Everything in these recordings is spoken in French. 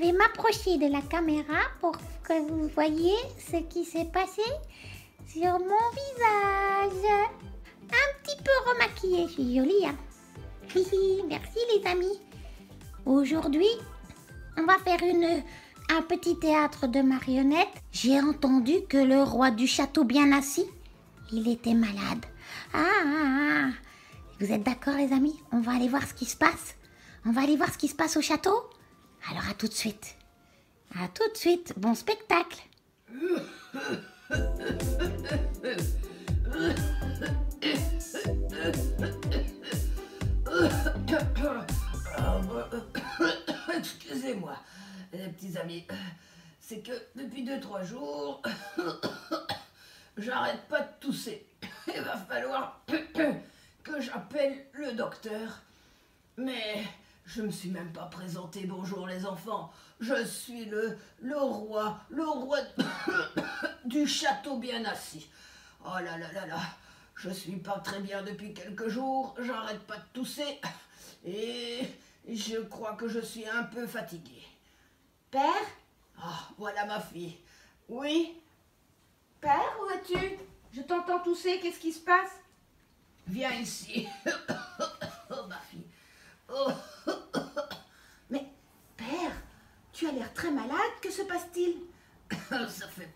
vais m'approcher de la caméra pour que vous voyez ce qui s'est passé sur mon visage. Un petit peu remaquillée, je suis jolie, hein. Merci les amis. Aujourd'hui, on va faire un petit théâtre de marionnettes. J'ai entendu que le roi du château bien assis, il était malade. Vous êtes d'accord les amis? On va aller voir ce qui se passe. On va aller voir ce qui se passe au château. Alors à tout de suite. À tout de suite. Bon spectacle. Excusez-moi, les petits amis. C'est que depuis 2-3 jours, j'arrête pas de tousser. Il va falloir que j'appelle le docteur. Mais je me suis même pas présenté. Bonjour les enfants. Je suis le roi du château bien assis. Oh là là là là. Je suis pas très bien depuis quelques jours. J'arrête pas de tousser. Et je crois que je suis un peu fatigué. Père? Ah, voilà ma fille. Oui? Père, où es-tu? Je t'entends tousser, qu'est-ce qui se passe? Viens ici. Oh, ma fille. Oh. Mais, père, tu as l'air très malade, que se passe-t-il? Ça fait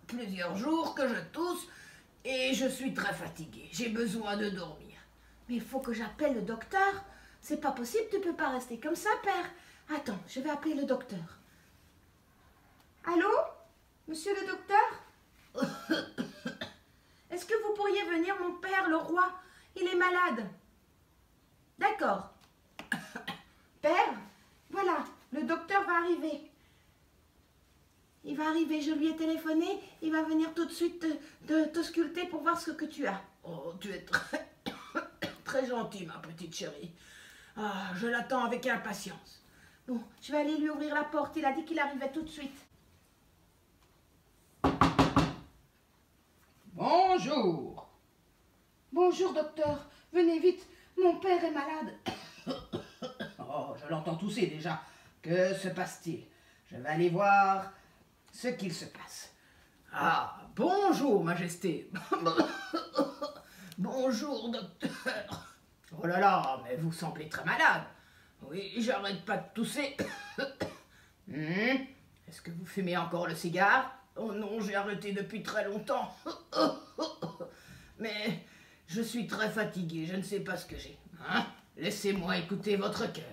plusieurs jours que je tousse et je suis très fatiguée. J'ai besoin de dormir. Mais il faut que j'appelle le docteur. C'est pas possible, tu peux pas rester comme ça, père. Attends, je vais appeler le docteur. Allô? Monsieur le docteur? Est-ce que vous pourriez venir, mon père, le roi? Il est malade. D'accord. Père, voilà, le docteur va arriver. Il va arriver, je lui ai téléphoné, il va venir tout de suite te sculpter pour voir ce que tu as. Oh, tu es très, très gentille, ma petite chérie. Ah, je l'attends avec impatience. Bon, je vais aller lui ouvrir la porte, il a dit qu'il arrivait tout de suite. Bonjour. Bonjour, docteur. Venez vite, mon père est malade. Oh, je l'entends tousser déjà. Que se passe-t-il? Je vais aller voir ce qu'il se passe. Ah, bonjour, Majesté. Bonjour, docteur. Oh là là, mais vous semblez très malade. Oui, j'arrête pas de tousser. Est-ce que vous fumez encore le cigare? Oh non, j'ai arrêté depuis très longtemps. Mais je suis très fatigué, je ne sais pas ce que j'ai. Hein? Laissez-moi écouter votre cœur.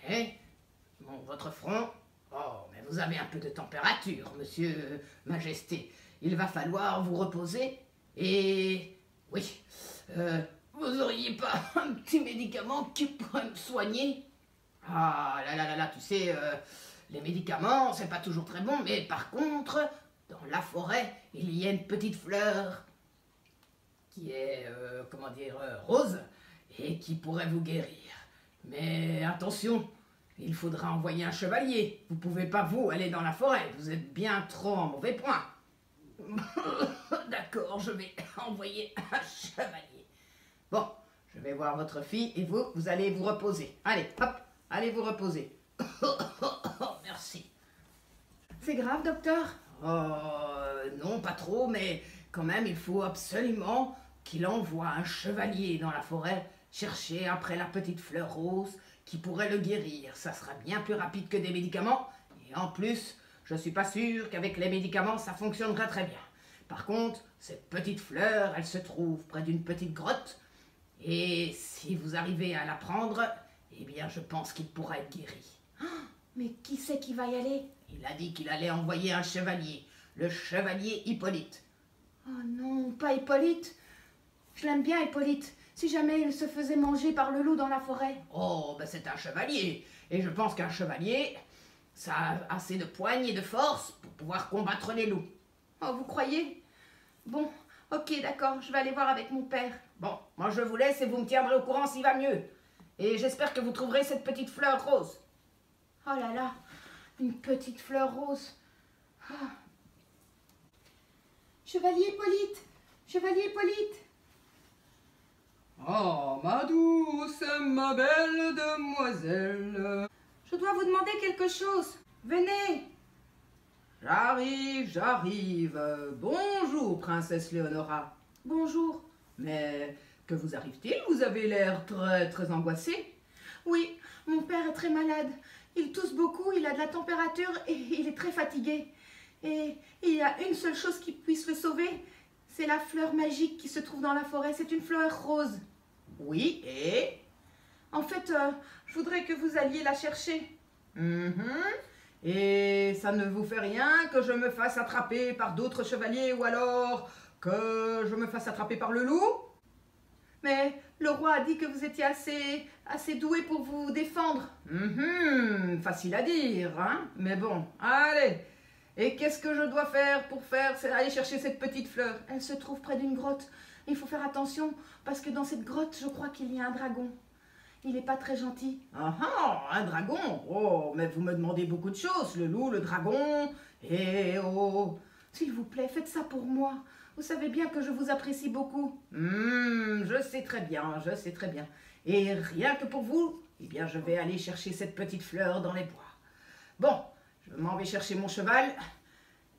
Ouais. Bon, votre front. Oh, mais vous avez un peu de température, monsieur Majesté. Il va falloir vous reposer. Et oui, vous auriez pas un petit médicament qui pourrait me soigner? Ah là là là là, tu sais, les médicaments, c'est pas toujours très bon, mais par contre, dans la forêt, il y a une petite fleur qui est, comment dire, rose, et qui pourrait vous guérir. Mais attention, il faudra envoyer un chevalier. Vous pouvez pas, vous, aller dans la forêt, vous êtes bien trop en mauvais point. D'accord, je vais envoyer un chevalier. Bon, je vais voir votre fille, et vous allez vous reposer. Allez, hop, allez vous reposer. Merci. C'est grave, docteur? Non, pas trop, mais quand même, il faut absolument qu'il envoie un chevalier dans la forêt chercher après la petite fleur rose qui pourrait le guérir. Ça sera bien plus rapide que des médicaments. Et en plus, je suis pas sûr qu'avec les médicaments, ça fonctionnerait très bien. Par contre, cette petite fleur, elle se trouve près d'une petite grotte. Et si vous arrivez à la prendre, eh bien, je pense qu'il pourra être guéri. Mais qui c'est qui va y aller? Il a dit qu'il allait envoyer un chevalier, le chevalier Hippolyte. Oh non, pas Hippolyte. Je l'aime bien, Hippolyte. Si jamais il se faisait manger par le loup dans la forêt. Oh, ben c'est un chevalier. Et je pense qu'un chevalier, ça a assez de poigne et de force pour pouvoir combattre les loups. Oh, vous croyez? Bon, ok, d'accord, je vais aller voir avec mon père. Bon, moi je vous laisse et vous me tiendrez au courant s'il va mieux. Et j'espère que vous trouverez cette petite fleur rose. Oh là là, une petite fleur rose. Ah. Chevalier Hippolyte! Chevalier Hippolyte! Oh, ma douce, ma belle demoiselle. Je dois vous demander quelque chose. Venez. J'arrive, j'arrive. Bonjour, princesse Léonora. Bonjour. Mais que vous arrive-t-il? Vous avez l'air très angoissée. Oui, mon père est très malade. Il tousse beaucoup, il a de la température et il est très fatigué. Et il y a une seule chose qui puisse le sauver, c'est la fleur magique qui se trouve dans la forêt. C'est une fleur rose. Oui, et? En fait, je voudrais que vous alliez la chercher. Et ça ne vous fait rien que je me fasse attraper par d'autres chevaliers ou alors que je me fasse attraper par le loup? Mais le roi a dit que vous étiez assez doué pour vous défendre. Facile à dire, hein? Mais bon, allez. Et qu'est-ce que je dois faire pour aller chercher cette petite fleur? Elle se trouve près d'une grotte. Il faut faire attention parce que dans cette grotte, je crois qu'il y a un dragon. Il n'est pas très gentil. Un dragon? Oh, mais vous me demandez beaucoup de choses. Le loup, le dragon, et oh... S'il vous plaît, faites ça pour moi. Vous savez bien que je vous apprécie beaucoup. Je sais très bien, je sais très bien. Et rien que pour vous, eh bien, je vais aller chercher cette petite fleur dans les bois. Bon, je m'en vais chercher mon cheval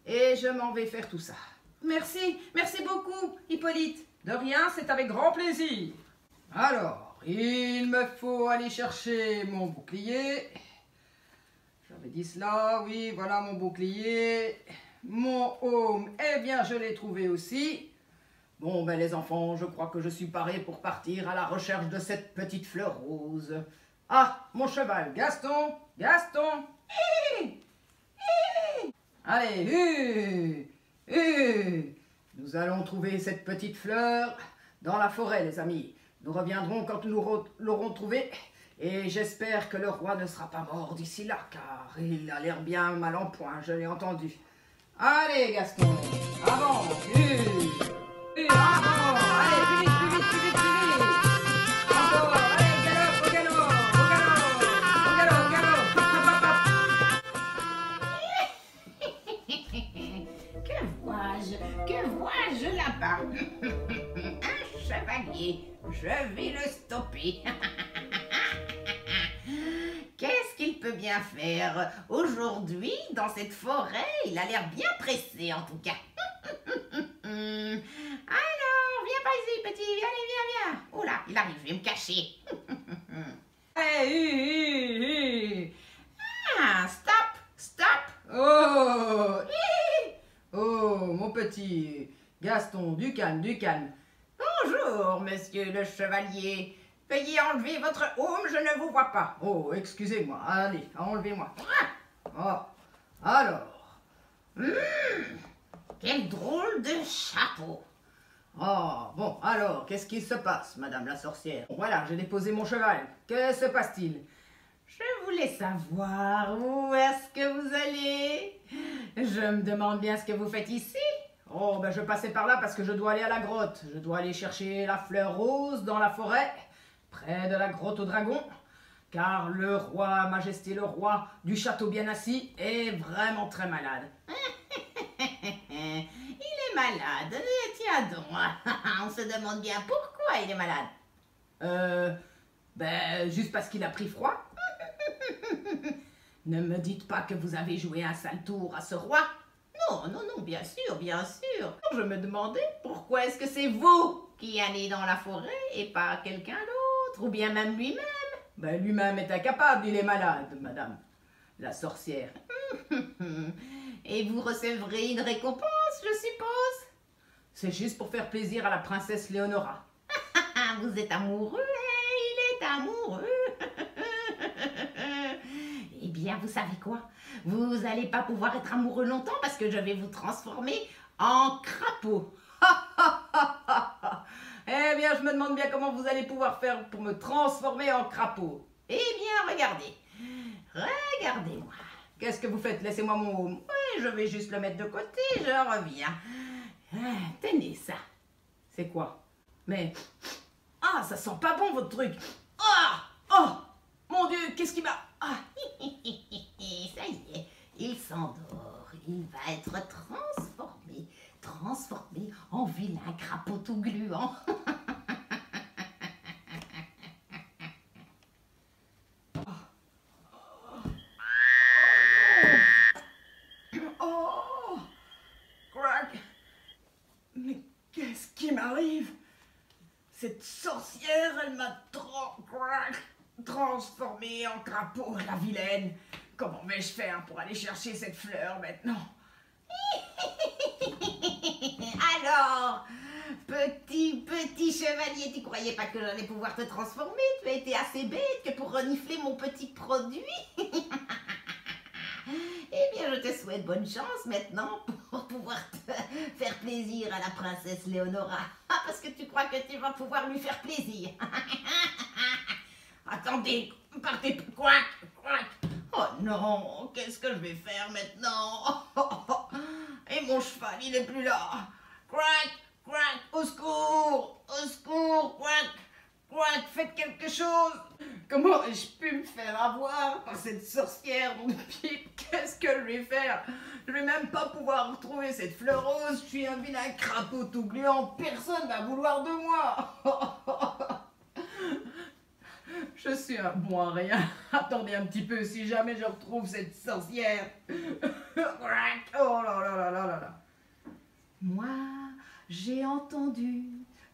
et je m'en vais faire tout ça. Merci, merci beaucoup, Hippolyte. De rien, c'est avec grand plaisir. Alors, il me faut aller chercher mon bouclier. J'avais dit cela, oui, voilà mon bouclier. Mon aume, eh bien, je l'ai trouvé aussi. Bon, ben les enfants, je crois que je suis paré pour partir à la recherche de cette petite fleur rose. Ah, mon cheval, Gaston, Gaston. Allez, nous allons trouver cette petite fleur dans la forêt, les amis. Nous reviendrons quand nous l'aurons trouvée. Et j'espère que le roi ne sera pas mort d'ici là, car il a l'air bien mal en point, je l'ai entendu. Allez, Gaston, avant, avant, allez, plus vite, plus vite, plus vite, plus vite. Encore, allez, galop, au galop, au galop, au galop, au galop, Que vois-je là-bas? Un chevalier. Je vais le stopper. Qu'est-ce qu'il peut bien faire aujourd'hui dans cette forêt? Il a l'air bien pressé en tout cas. Alors, viens pas ici, petit. Viens. Oh là, il arrive, je vais me cacher. Ah, stop. Oh, mon petit Gaston, du calme, du calme. Bonjour, monsieur le chevalier. Veuillez enlever votre aume, je ne vous vois pas. Oh, excusez-moi, allez, enlevez-moi. Oh, alors. Quel drôle de chapeau. Oh, bon, alors, qu'est-ce qui se passe, madame la sorcière? Voilà, j'ai déposé mon cheval. Que se passe-t-il? Je voulais savoir où est-ce que vous allez. Je me demande bien ce que vous faites ici. Oh, ben je passais par là parce que je dois aller à la grotte. Je dois aller chercher la fleur rose dans la forêt, près de la grotte au dragon, car le roi, majesté le roi du château bien assis, est vraiment très malade. Il est malade, tiens donc. On se demande bien pourquoi il est malade. Ben, juste parce qu'il a pris froid. Ne me dites pas que vous avez joué un sale tour à ce roi. Non, bien sûr. Je me demandais pourquoi est-ce que c'est vous qui allez dans la forêt et pas quelqu'un d'autre, ou bien même lui-même. Ben, lui-même est incapable, il est malade, madame la sorcière. Et vous recevrez une récompense, je suppose. C'est juste pour faire plaisir à la princesse Léonora. Vous êtes amoureux, hein? Il est amoureux. Eh bien, vous savez quoi? Vous n'allez pas pouvoir être amoureux longtemps parce que je vais vous transformer en crapaud. Eh bien, je me demande bien comment vous allez pouvoir faire pour me transformer en crapaud. Eh bien, regardez. Regardez-moi. Qu'est-ce que vous faites? Laissez-moi mon home. Oui, je vais juste le mettre de côté, je reviens. Tenez ça. C'est quoi? Mais... Ah, ça sent pas bon, votre truc. Ah! Oh! Mon Dieu, qu'est-ce qui m'a... Ah! Ça y est, il s'endort. Il va être transformé en vilain crapaud tout gluant. qui m'arrive? Cette sorcière, elle m'a transformée en crapaud, la vilaine. Comment vais-je faire pour aller chercher cette fleur maintenant? Alors, petit chevalier, tu croyais pas que j'allais pouvoir te transformer? Tu as été assez bête que pour renifler mon petit produit. Eh bien, je te souhaite bonne chance maintenant pour pouvoir te faire plaisir à la princesse Léonora. Parce que tu crois que tu vas pouvoir lui faire plaisir. Attendez, partez, quack, quack. Oh non, qu'est-ce que je vais faire maintenant? Et mon cheval, il est plus là. Quack, quack, au secours, quack, quack, faites quelque chose. Comment ai-je pu me faire avoir par cette sorcière de pipe? Qu'est-ce que je vais faire? Je vais même pas pouvoir retrouver cette fleur rose. Je suis un vilain crapaud tout gluant. Personne va vouloir de moi. Je suis un bon à rien. Attendez un petit peu, si jamais je retrouve cette sorcière. Oh là là là là là là. Moi, j'ai entendu.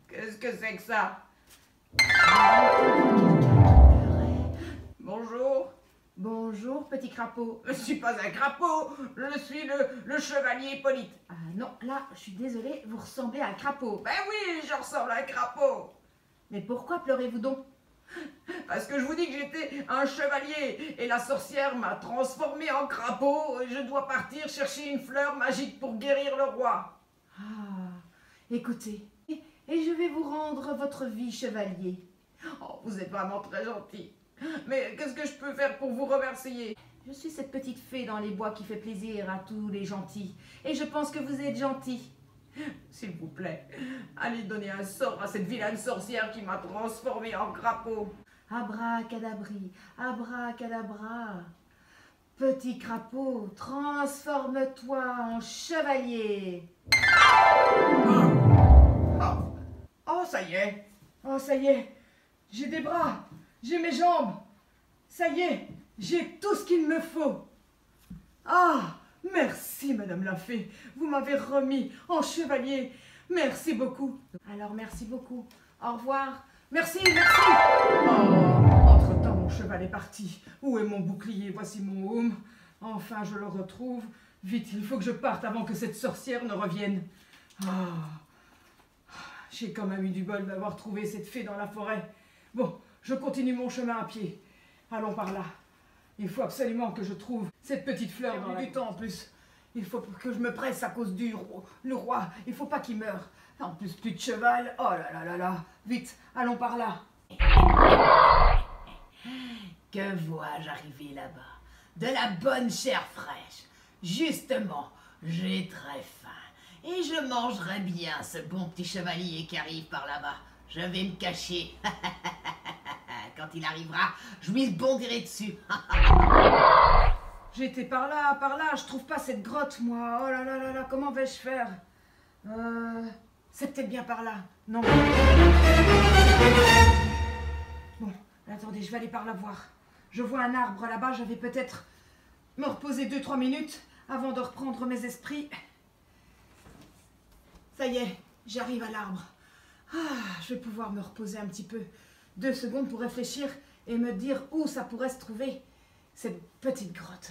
Qu'est-ce que c'est que ça? Bonjour. Bonjour, petit crapaud. Je ne suis pas un crapaud, je suis le chevalier Hippolyte. Ah non, là, je suis désolée, vous ressemblez à un crapaud. Ben oui, je ressemble à un crapaud. Mais pourquoi pleurez-vous donc? Parce que je vous dis que j'étais un chevalier et la sorcière m'a transformé en crapaud et je dois partir chercher une fleur magique pour guérir le roi. Ah, écoutez, et je vais vous rendre votre vie, chevalier. Oh, vous êtes vraiment très gentil. Mais qu'est-ce que je peux faire pour vous remercier? Je suis cette petite fée dans les bois qui fait plaisir à tous les gentils. Et je pense que vous êtes gentil. S'il vous plaît, allez donner un sort à cette vilaine sorcière qui m'a transformé en crapaud. Abracadabri, abracadabra. Petit crapaud, transforme-toi en chevalier. Oh, ça y est. Oh, ça y est. J'ai des bras, j'ai mes jambes. Ça y est, j'ai tout ce qu'il me faut. Ah, merci, Madame la Fée. Vous m'avez remis en chevalier. Merci beaucoup. Alors, merci beaucoup. Au revoir. Merci, merci. Oh, entre-temps, mon cheval est parti. Où est mon bouclier? Voici mon home. Enfin, je le retrouve. Vite, il faut que je parte avant que cette sorcière ne revienne. Ah, j'ai quand même eu du bol d'avoir trouvé cette fée dans la forêt. Bon, je continue mon chemin à pied. Allons par là. Il faut absolument que je trouve cette petite fleur dans du temps en plus. Il faut que je me presse à cause du roi. Il faut pas qu'il meure. En plus, plus de cheval. Oh là là là là. Vite, allons par là. Que vois-je arriver là-bas? De la bonne chair fraîche. Justement, j'ai très faim. Et je mangerai bien ce bon petit chevalier qui arrive par là-bas. Je vais me cacher. Quand il arrivera, je lui bondirai dessus. J'étais par là, je trouve pas cette grotte, moi. Oh là là là là, comment vais-je faire? C'est peut-être bien par là. Non. Bon, attendez, je vais aller par là voir. Je vois un arbre là-bas, je vais peut-être me reposer 2-3 minutes avant de reprendre mes esprits. Ça y est, j'arrive à l'arbre. Ah, je vais pouvoir me reposer un petit peu. 2 secondes pour réfléchir et me dire où ça pourrait se trouver, cette petite grotte.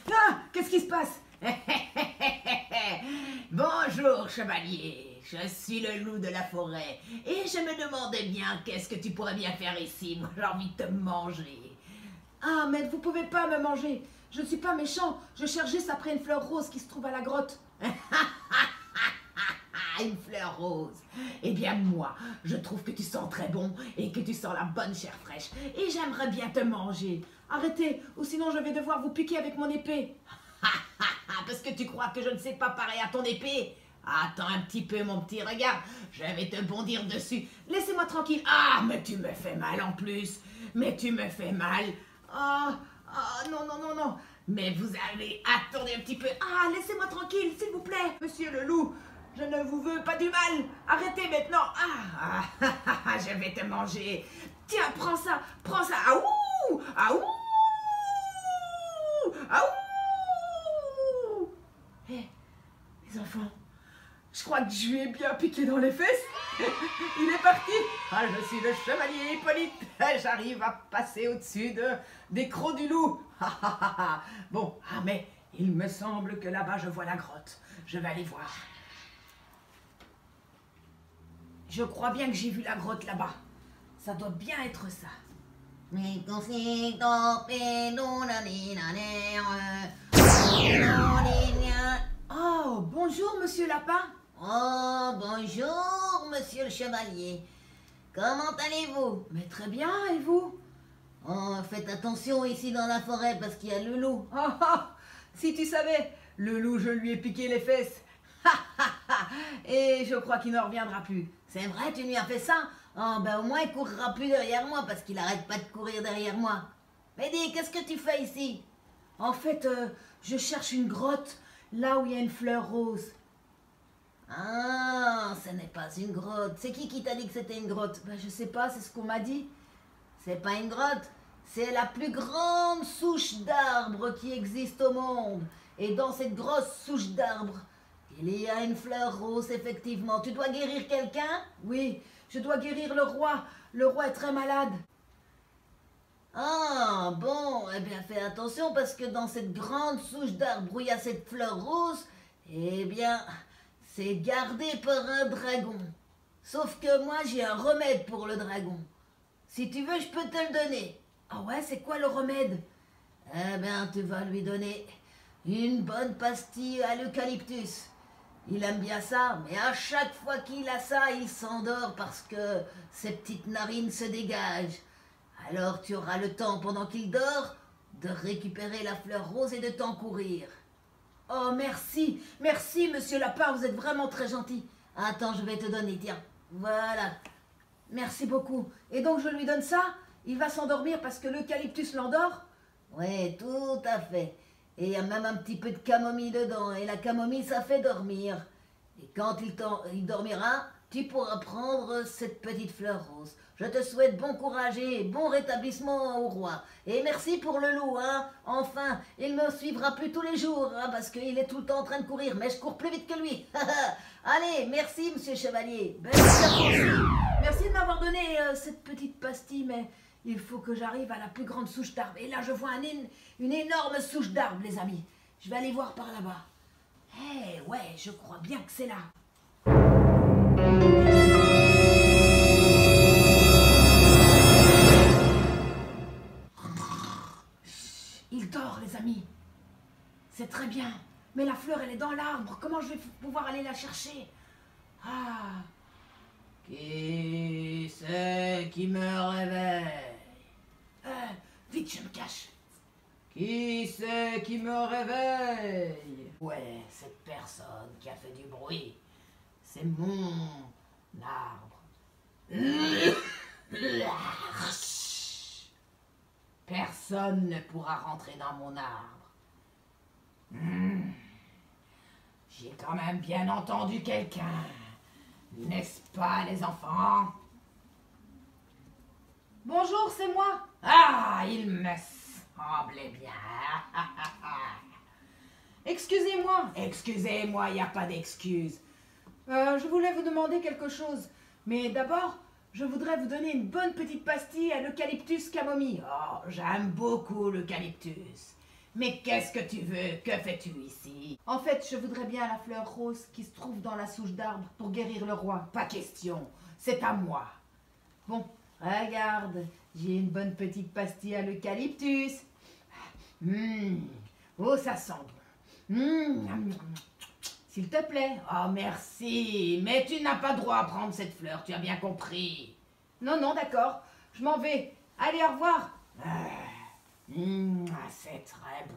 Ah, qu'est-ce qui se passe? Bonjour, chevalier. Je suis le loup de la forêt. Et je me demandais bien qu'est-ce que tu pourrais bien faire ici. Moi, j'ai envie de te manger. Ah, mais vous pouvez pas me manger. Je ne suis pas méchant. Je cherche juste après une fleur rose qui se trouve à la grotte. Une fleur rose. Eh bien moi, je trouve que tu sens très bon et que tu sens la bonne chair fraîche. Et j'aimerais bien te manger. Arrêtez, ou sinon je vais devoir vous piquer avec mon épée. Parce que tu crois que je ne sais pas parer à ton épée? Attends un petit peu, mon petit, regarde. Je vais te bondir dessus. Laissez-moi tranquille. Ah, mais tu me fais mal en plus. Mais tu me fais mal. Ah, non, non, non, non. Mais vous allez... Attendez un petit peu. Ah, laissez-moi tranquille, s'il vous plaît. Monsieur le loup, je ne vous veux pas du mal. Arrêtez maintenant. Je vais te manger. Tiens, prends ça. Prends ça. Aouh! Aouh! Aouh! crois que je lui ai bien piqué dans les fesses. Il est parti. Ah, je suis le chevalier Hippolyte. J'arrive à passer au-dessus des crocs du loup. Bon, mais il me semble que là-bas, je vois la grotte. Je vais aller voir. Je crois bien que j'ai vu la grotte là-bas. Ça doit bien être ça. Oh, bonjour, monsieur Lapin. Oh, bonjour, monsieur le chevalier. Comment allez-vous? Mais très bien, et vous? Oh, faites attention ici dans la forêt parce qu'il y a le loup. Oh, si tu savais, le loup, je lui ai piqué les fesses. Et je crois qu'il ne reviendra plus. C'est vrai, tu lui as fait ça? Oh, ben au moins il courra plus derrière moi parce qu'il arrête pas de courir derrière moi. Mais dis, qu'est-ce que tu fais ici? En fait, je cherche une grotte, là où il y a une fleur rose. Ah, ce n'est pas une grotte. C'est qui t'a dit que c'était une grotte? Ben, je sais pas, c'est ce qu'on m'a dit. C'est pas une grotte, c'est la plus grande souche d'arbre qui existe au monde. Et dans cette grosse souche d'arbre, il y a une fleur rose, effectivement. Tu dois guérir quelqu'un? Oui, je dois guérir le roi. Le roi est très malade. Ah, bon, eh bien fais attention parce que dans cette grande souche d'arbre où il y a cette fleur rose, eh bien, c'est gardé par un dragon. Sauf que moi, j'ai un remède pour le dragon. Si tu veux, je peux te le donner. Ah ouais, c'est quoi le remède? Eh bien, tu vas lui donner une bonne pastille à l'eucalyptus. Il aime bien ça, mais à chaque fois qu'il a ça, il s'endort parce que ses petites narines se dégagent. Alors tu auras le temps, pendant qu'il dort, de récupérer la fleur rose et de t'en courir. Oh, merci. Merci, monsieur Lapin, vous êtes vraiment très gentil. Attends, je vais te donner, tiens. Voilà. Merci beaucoup. Et donc, je lui donne ça? Il va s'endormir parce que l'eucalyptus l'endort? Oui, tout à fait. Et il y a même un petit peu de camomille dedans. Et la camomille, ça fait dormir. Et quand il dormira, tu pourras prendre cette petite fleur rose. Je te souhaite bon courage et bon rétablissement au roi. Et merci pour le loup, hein. Enfin, il me suivra plus tous les jours, hein, parce qu'il est tout le temps en train de courir. Mais je cours plus vite que lui. Allez, merci, monsieur Chevalier. Merci de m'avoir donné cette petite pastille, mais il faut que j'arrive à la plus grande souche d'arbre. Et là, je vois une énorme souche d'arbre, les amis. Je vais aller voir par là-bas. Eh ouais, je crois bien que c'est là. Il dort, les amis. C'est très bien. Mais la fleur, elle est dans l'arbre. Comment je vais pouvoir aller la chercher? Ah. Qui c'est qui me réveille? Vite, je me cache. Qui c'est qui me réveille? Ouais, cette personne qui a fait du bruit, c'est mon arbre. Personne ne pourra rentrer dans mon arbre. J'ai quand même bien entendu quelqu'un, n'est-ce pas les enfants? Bonjour, c'est moi. Ah, il me semblait bien. Excusez-moi. Excusez-moi, il n'y a pas d'excuse. Je voulais vous demander quelque chose. Mais d'abord, je voudrais vous donner une bonne petite pastille à l'eucalyptus camomille. Oh, j'aime beaucoup l'eucalyptus. Mais qu'est-ce que tu veux? Que fais-tu ici? En fait, je voudrais bien la fleur rose qui se trouve dans la souche d'arbre pour guérir le roi. Pas question, c'est à moi. Bon, regarde, j'ai une bonne petite pastille à l'eucalyptus. Oh, ça sent bon. S'il te plaît. Oh, merci. Mais tu n'as pas droit à prendre cette fleur, tu as bien compris. Non, non, d'accord. Je m'en vais. Allez, au revoir. C'est très bon.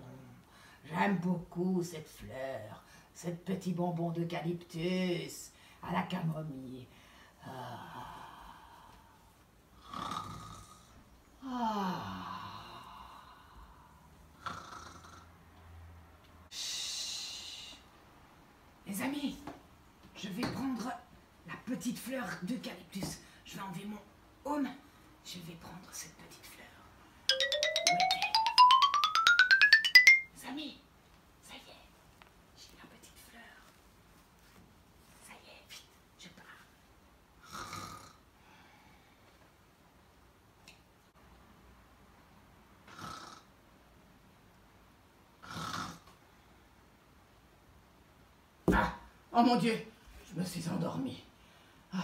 J'aime beaucoup cette fleur, cette petit bonbon d'eucalyptus à la camomille. Les amis, je vais prendre la petite fleur d'eucalyptus. Je vais enlever mon aume. Je vais prendre cette petite fleur. Où est-elle? Les amis, ça y est, j'ai la petite fleur. Ça y Oh mon Dieu, je me suis endormie. Ah.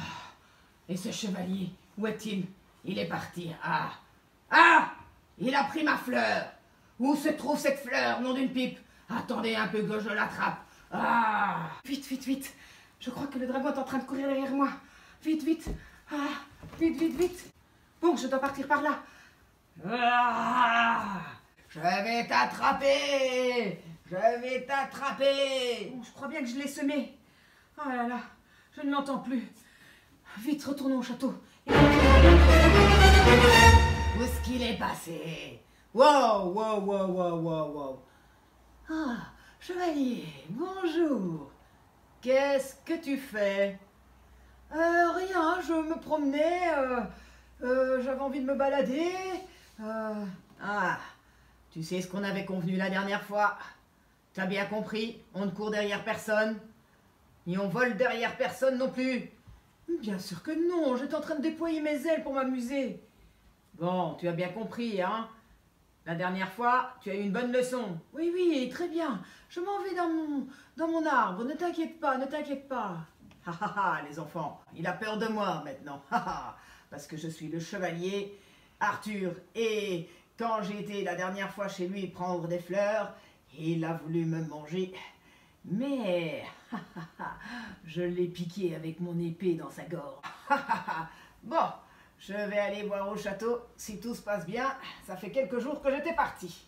Et ce chevalier, où est-il? Il est parti. Ah! Ah! Il a pris ma fleur. Où se trouve cette fleur, nom d'une pipe? Attendez un peu que je l'attrape. Ah! Vite, vite, vite. Je crois que le dragon est en train de courir derrière moi. Vite, vite. Ah, vite, vite, vite. Bon, je dois partir par là. Ah, je vais t'attraper. Je vais t'attraper. Bon, je crois bien que je l'ai semé. Oh là là, je ne l'entends plus. Vite, retournons au château. Où est-ce qu'il est passé? Wow, wow, wow, wow, wow, wow. Ah, chevalier, bonjour. Qu'est-ce que tu fais? Rien, je me promenais. J'avais envie de me balader. Ah, tu sais ce qu'on avait convenu la dernière fois? T'as bien compris? On ne court derrière personne. Et on vole derrière personne non plus. Bien sûr que non, j'étais en train de déployer mes ailes pour m'amuser. Bon, tu as bien compris, hein? La dernière fois, tu as eu une bonne leçon. Oui, oui, très bien. Je m'en vais dans mon arbre. Ne t'inquiète pas, ne t'inquiète pas. Ha ha ha, les enfants, il a peur de moi maintenant. Ha ha, parce que je suis le chevalier Arthur. Et quand j'ai été la dernière fois chez lui prendre des fleurs, il a voulu me manger. Mais ha, ha, ha, je l'ai piqué avec mon épée dans sa gorge. Ha, ha, ha. Bon, je vais aller voir au château si tout se passe bien. Ça fait quelques jours que j'étais parti.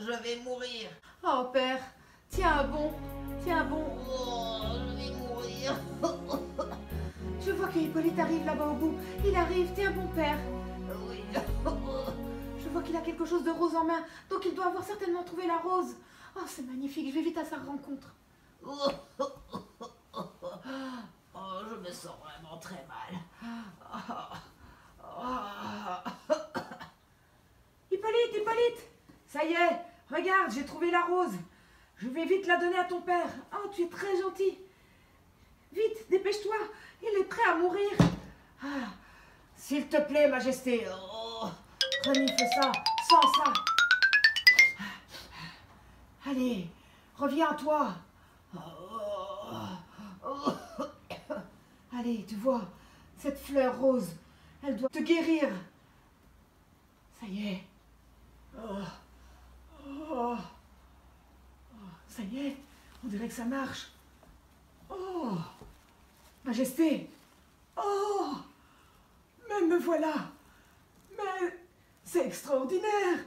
Je vais mourir. Oh, père, tiens bon, tiens bon. Je vais mourir. Je vois que Hippolyte arrive là-bas au bout. Il arrive, tiens bon, père. Oui. Je vois qu'il a quelque chose de rose en main, donc il doit avoir certainement trouvé la rose. Oh, c'est magnifique, je vais vite à sa rencontre. Oh, je me sens vraiment très mal. Hippolyte, Hippolyte! Ça y est, regarde, j'ai trouvé la rose. Je vais vite la donner à ton père. Oh, tu es très gentil. Vite, dépêche-toi, il est prêt à mourir. Ah, s'il te plaît, Majesté. Oh, René, fais ça, sans ça. Allez, reviens à toi. Allez, tu vois, cette fleur rose, elle doit te guérir. Ça y est. Ça y est, on dirait que ça marche. Oh, Majesté. Oh, mais me voilà. Mais c'est extraordinaire.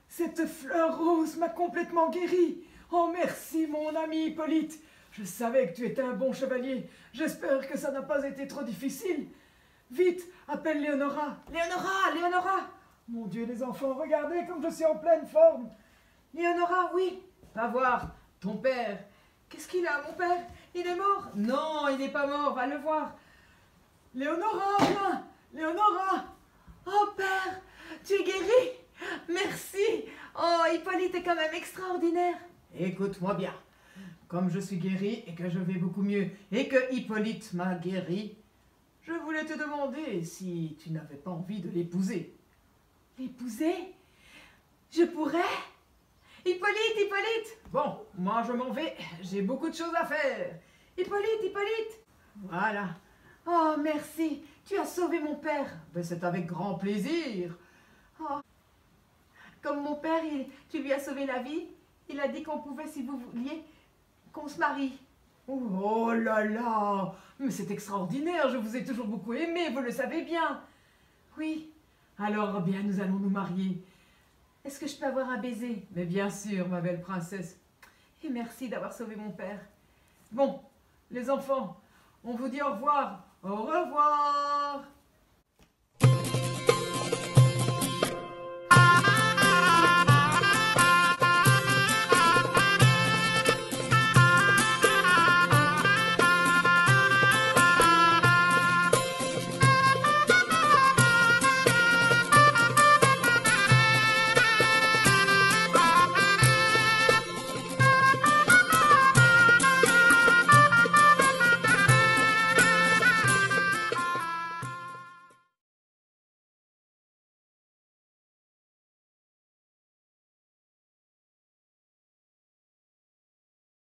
Cette fleur rose m'a complètement guéri. Oh, merci, mon ami Hippolyte. Je savais que tu étais un bon chevalier. J'espère que ça n'a pas été trop difficile. Vite, appelle Léonora. Léonora, Léonora. Mon Dieu, les enfants, regardez comme je suis en pleine forme. Léonora, oui. Va voir ton père. Qu'est-ce qu'il a, mon père? Il est mort? Non, il n'est pas mort, va le voir. Léonora, viens. Léonora. Oh, père, tu es guéri. Merci. Oh, Hippolyte est quand même extraordinaire. Écoute-moi bien. Comme je suis guéri et que je vais beaucoup mieux et que Hippolyte m'a guéri, je voulais te demander si tu n'avais pas envie de l'épouser. L'épouser? Je pourrais? Hippolyte, Hippolyte! Bon, moi je m'en vais, j'ai beaucoup de choses à faire. Hippolyte, Hippolyte! Voilà. Oh, merci, tu as sauvé mon père. Mais c'est avec grand plaisir. Oh. Comme mon père, tu lui as sauvé la vie, il a dit qu'on pouvait, si vous vouliez, qu'on se marie. Oh là là, mais c'est extraordinaire, je vous ai toujours beaucoup aimé, vous le savez bien. Oui. Alors bien, nous allons nous marier. Est-ce que je peux avoir un baiser? Mais bien sûr, ma belle princesse. Et merci d'avoir sauvé mon père. Bon, les enfants, on vous dit au revoir. Au revoir.